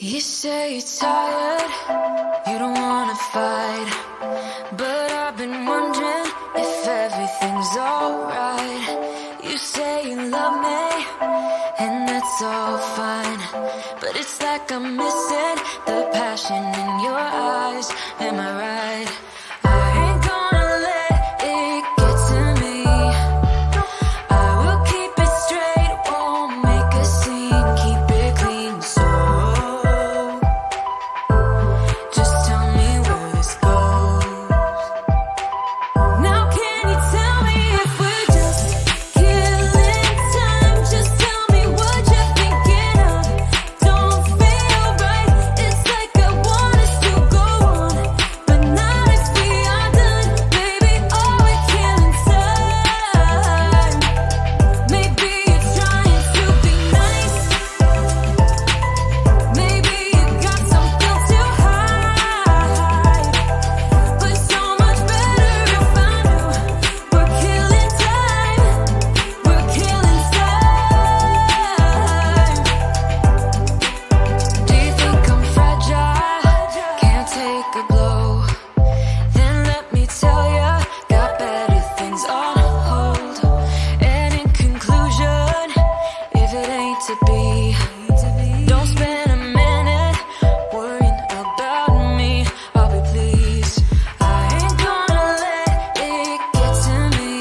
You say you're tired, you don't wanna fight, but I've been wondering if everything's alright. You say you love me, and that's all fine, but it's like I'm missing the passion in your eyes. Am I right? I ain't gonna let it get to me. I will keep it straight, won't make a scene, keep it clean. So just tell me where this goes. Now can you tell me if we're just killing time? Just tell me what you're thinking of. Don't feel right, it's like I want us to go on, but not if we are done. Baby, oh, we're killing time. Maybe you're trying to be nice, maybe you got something to hide, but so much better if I knew. We're killing time, we're killing time. Do you think I'm fragile, can't take a blow? Then let me tell ya, got better things on hold. And in conclusion, if it ain't to be, don't spend a minute worrying about me. I'll be pleased. I ain't gonna let it get to me.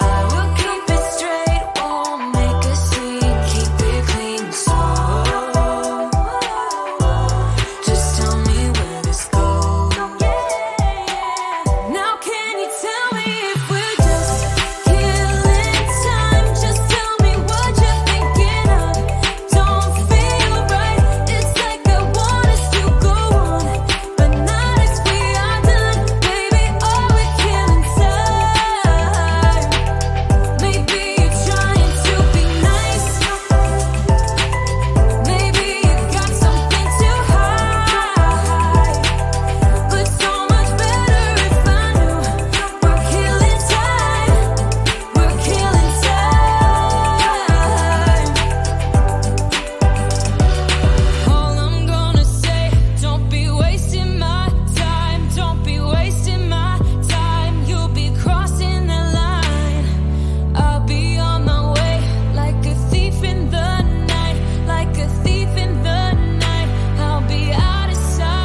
I will keep it straight, won't make a scene, keep it clean. So just tell me where this goes. Now can you tell me if we're just killing time? Just tell me what you're thinking of. Don't feel right, it's like I want us to go on, but not if we are done. Baby, oh, we're killing time. Maybe you're trying to be nice, maybe you got something to hide, but so much better if I knew. We're killing time, we're killing time. All I'm gonna say, don't be wasting my time, don't be wasting my time. You'll be crossing the line, I'll be on my way, like a thief in the night, like a thief in the night. I'll be out of sight.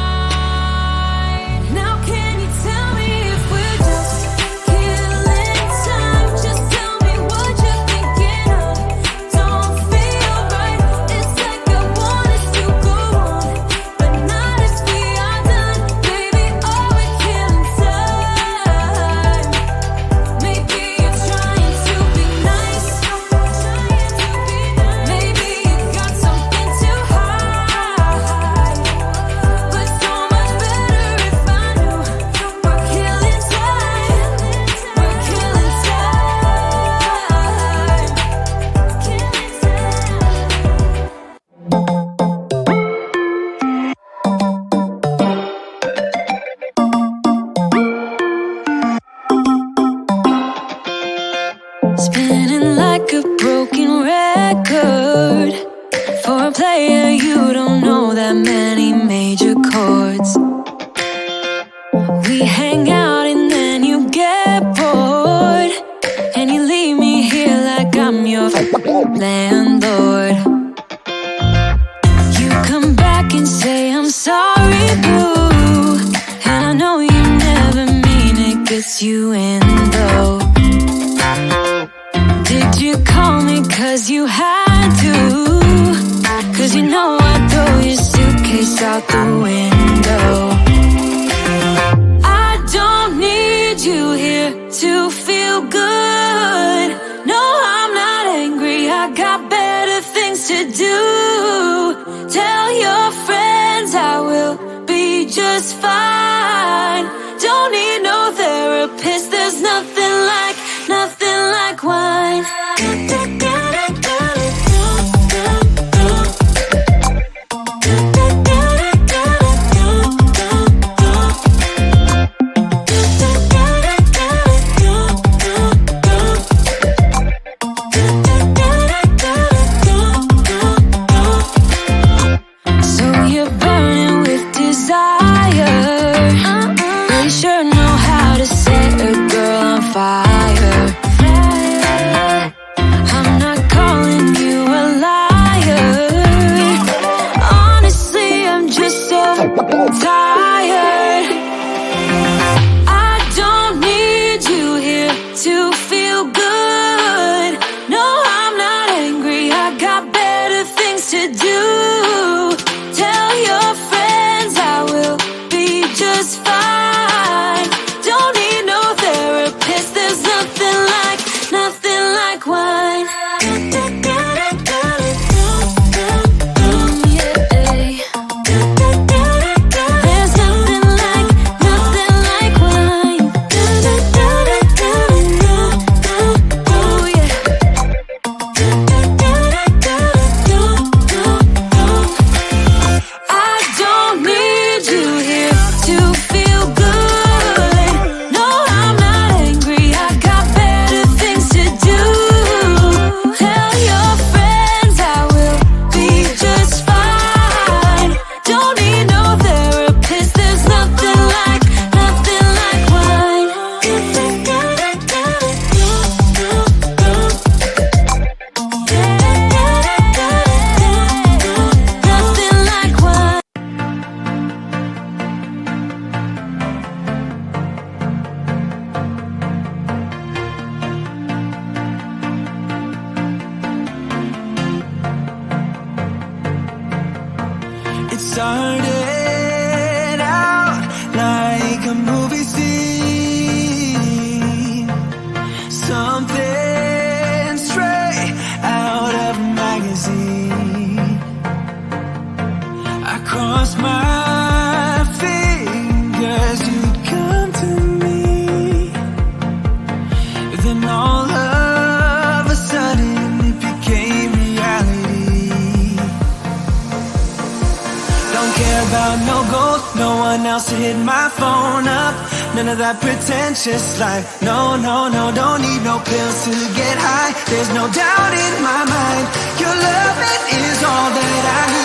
Now can you tell me if we're just killing time? Just tell me what you're thinking of. Don't feel right, it's like I want us to go on, but not if we are done. Baby, oh, we're killing time. Maybe you're trying to be nice, maybe you got something to hide, but so much better if I knew. We're killing time, we're killing time. Spinning like a broken record. For a player, you don't know that many major chords. We hang out and then you get bored, and you leave me here like I'm your landlord. You come back and say, I'm sorry, boo, and I know you never mean it, gets you in though. Did you call me cause you had to? Cause you know I'd throw your suitcase out the window. I don't need you here to feel good. No, I'm not angry, I got better things to do. Tell your friends I will be just fine. Don't need no therapist, there's nothing like wine. do. Tell your friends I will be just fine. Don't need no therapist. There's nothing like wine. It started out like a movie scene, something straight out of a magazine. I crossed my fingers you'd come to me, then all of a sudden it became reality. Don't care about no gold, no one else to hit my phone up. None of that pretentious life. No, no, no, don't need no pills to get high. There's no doubt in my mind, your love, it is all that I need.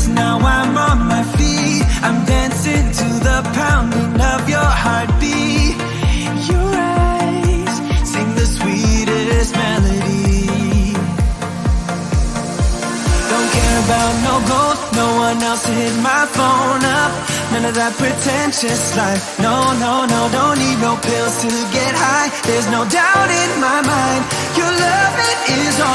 Now I'm on my feet, I'm dancing to the pounding of your heartbeat. Your eyes sing the sweetest melody. Don't care about no gold, no one else to hit my phone up. None of that pretentious life. No, no, no, don't need no pills to get high. There's no doubt in my mind, your love, it is all